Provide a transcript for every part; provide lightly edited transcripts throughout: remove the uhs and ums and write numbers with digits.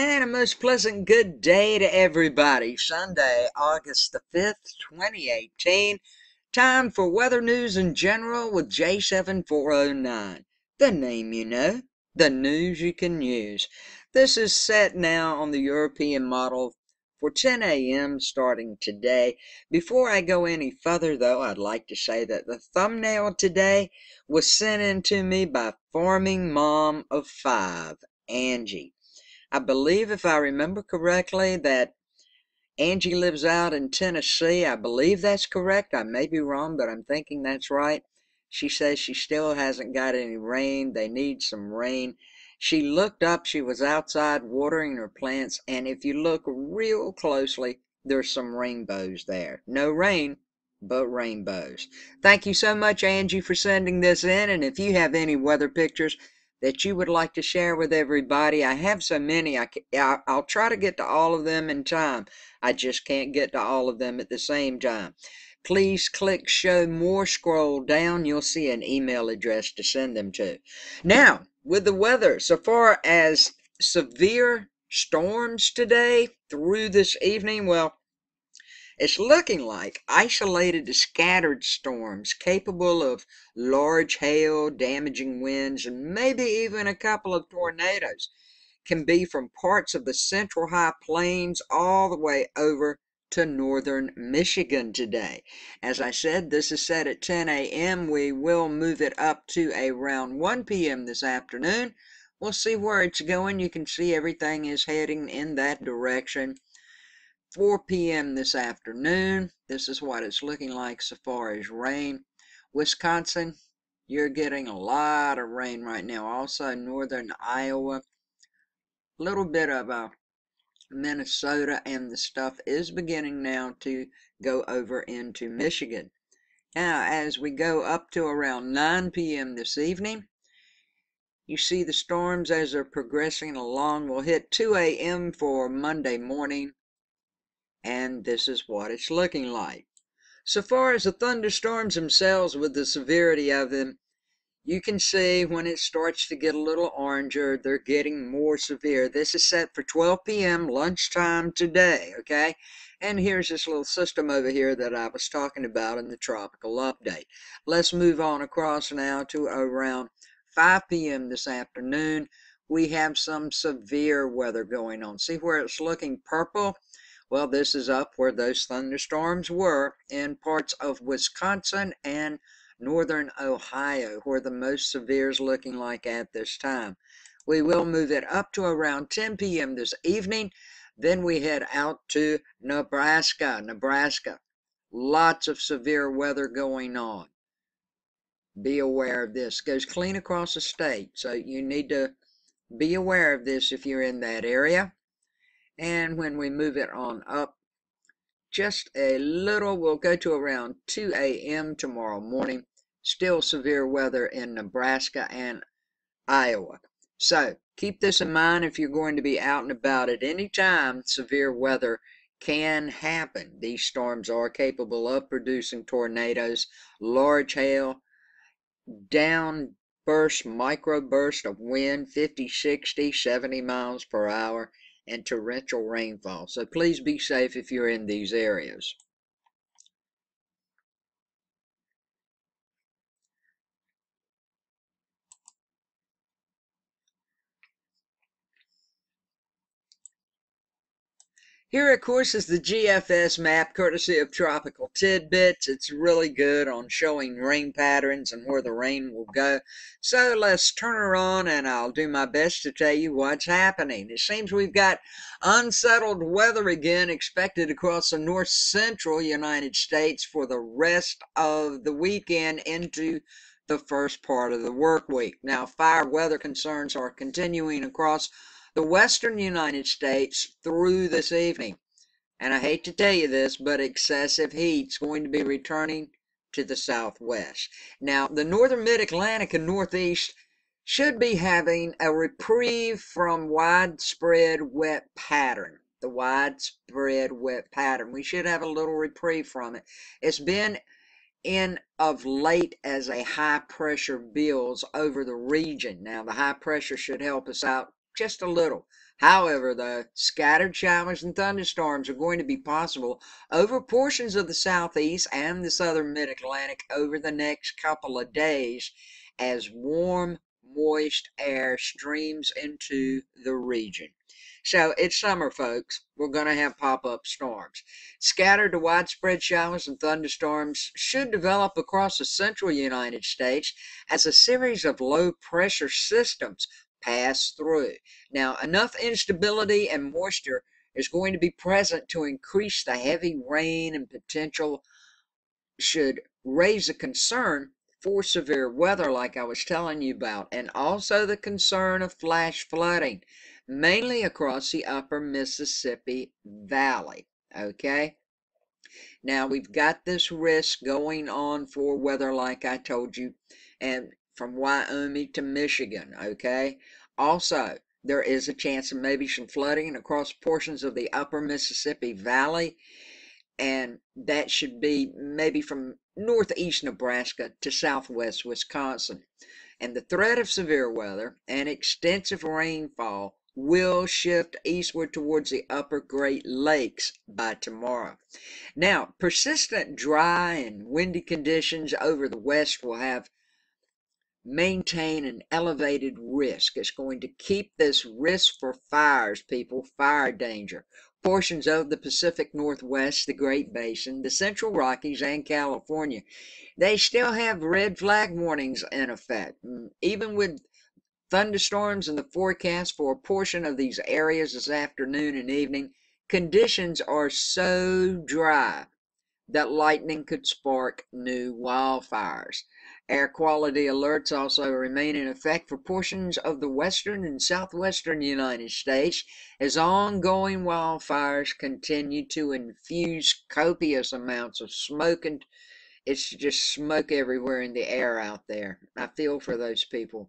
And a most pleasant good day to everybody. Sunday, August the 5th, 2018. Time for weather news in general with J7409. The name you know, the news you can use. This is set now on the European model for 10 a.m. starting today. Before I go any further, though, I'd like to say that the thumbnail today was sent in to me by Farming Mom of 5, Angie. I believe, if I remember correctly, that Angie lives out in Tennessee. I believe that's correct. I may be wrong, but I'm thinking that's right. She says she still hasn't got any rain. They need some rain. She looked up, she was outside watering her plants, and if you look real closely, there's some rainbows there. No rain, but rainbows. Thank you so much, Angie, for sending this in, and if you have any weather pictures that you would like to share with everybody, I have so many, I'll try to get to all of them in time. I just can't get to all of them at the same time. Please click show more, scroll down, you'll see an email address to send them to. Now, with the weather, so far as severe storms today through this evening, well, it's looking like isolated to scattered storms capable of large hail, damaging winds, and maybe even a couple of tornadoes can be from parts of the central high plains all the way over to northern Michigan today. As I said, this is set at 10 a.m. We will move it up to around 1 p.m. this afternoon. We'll see where it's going. You can see everything is heading in that direction. 4 p.m. this afternoon. This is what it's looking like so far as rain. Wisconsin, you're getting a lot of rain right now. Also, northern Iowa, a little bit of Minnesota, and the stuff is beginning now to go over into Michigan. Now, as we go up to around 9 p.m. this evening, you see the storms as they're progressing along. We'll hit 2 a.m. for Monday morning, and this is what it's looking like. So far as the thunderstorms themselves, with the severity of them, you can see when it starts to get a little oranger, they're getting more severe. This is set for 12 p.m. lunchtime today, okay? And here's this little system over here that I was talking about in the tropical update. Let's move on across now to around 5 p.m. this afternoon. We have some severe weather going on. See where it's looking purple? Well, this is up where those thunderstorms were in parts of Wisconsin and northern Ohio, where the most severe is looking like at this time. We will move it up to around 10 p.m. this evening. Then we head out to Nebraska. Lots of severe weather going on. Be aware of this. Goes clean across the state, so you need to be aware of this if you're in that area. And when we move it on up just a little, we'll go to around 2 a.m. tomorrow morning. Still severe weather in Nebraska and Iowa. So keep this in mind if you're going to be out and about at any time. Severe weather can happen. These storms are capable of producing tornadoes, large hail, downburst, microburst of wind, 50, 60, 70 miles per hour, and torrential rainfall. So please be safe if you're in these areas. Here, of course, is the GFS map, courtesy of Tropical Tidbits. It's really good on showing rain patterns and where the rain will go. So let's turn her on, and I'll do my best to tell you what's happening. It seems we've got unsettled weather again expected across the north central United States for the rest of the weekend into the first part of the work week. Now, fire weather concerns are continuing across the western United States through this evening. And I hate to tell you this, but excessive heat's going to be returning to the southwest. Now, the northern mid-Atlantic and northeast should be having a reprieve from widespread wet pattern. The widespread wet pattern. We should have a little reprieve from it. It's been in of late as a high pressure builds over the region. Now, the high pressure should help us out just a little. However, though, scattered showers and thunderstorms are going to be possible over portions of the southeast and the southern mid-Atlantic over the next couple of days as warm, moist air streams into the region. So it's summer, folks. We're going to have pop-up storms. Scattered to widespread showers and thunderstorms should develop across the central United States as a series of low-pressure systems pass through. Now, enough instability and moisture is going to be present to increase the heavy rain and potential should raise a concern for severe weather like I was telling you about, and also the concern of flash flooding, mainly across the upper Mississippi Valley. Okay? Now we've got this risk going on for weather like I told you, and from Wyoming to Michigan, okay? Also, there is a chance of maybe some flooding across portions of the upper Mississippi Valley, and that should be maybe from northeast Nebraska to southwest Wisconsin. And the threat of severe weather and extensive rainfall will shift eastward towards the upper Great Lakes by tomorrow. Now, persistent dry and windy conditions over the west will have maintain an elevated risk. It's going to keep this risk for fires, people, fire danger. Portions of the Pacific Northwest, the Great Basin, the Central Rockies, and California, they still have red flag warnings in effect. Even with thunderstorms in the forecast for a portion of these areas this afternoon and evening, conditions are so dry that lightning could spark new wildfires. Air quality alerts also remain in effect for portions of the western and southwestern United States as ongoing wildfires continue to infuse copious amounts of smoke, and it's just smoke everywhere in the air out there. I feel for those people.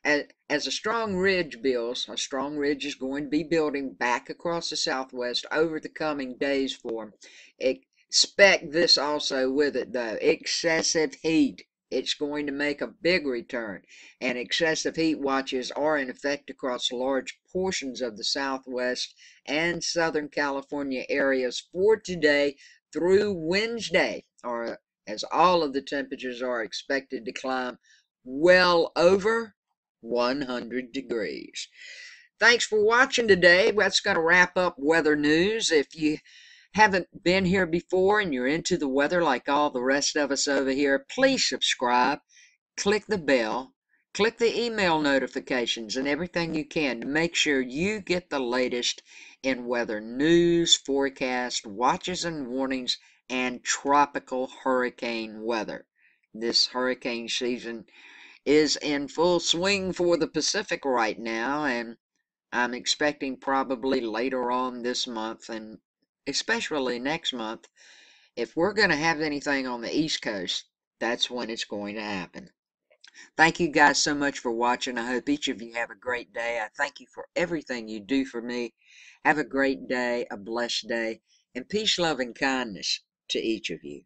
As a strong ridge builds, a strong ridge is going to be building back across the southwest over the coming days for them. Expect this also with it, though. Excessive heat. It's going to make a big return, and excessive heat watches are in effect across large portions of the southwest and southern California areas for today through Wednesday, or as all of the temperatures are expected to climb well over 100 degrees. Thanks for watching today. That's going to wrap up weather news. If you haven't been here before and you're into the weather like all the rest of us over here, please subscribe, click the bell, click the email notifications and everything you can to make sure you get the latest in weather news, forecast, watches and warnings, and tropical hurricane weather. This hurricane season is in full swing for the Pacific right now, and I'm expecting probably later on this month and especially next month, if we're going to have anything on the East Coast, that's when it's going to happen. Thank you guys so much for watching. I hope each of you have a great day. I thank you for everything you do for me. Have a great day, a blessed day, and peace, love, and kindness to each of you.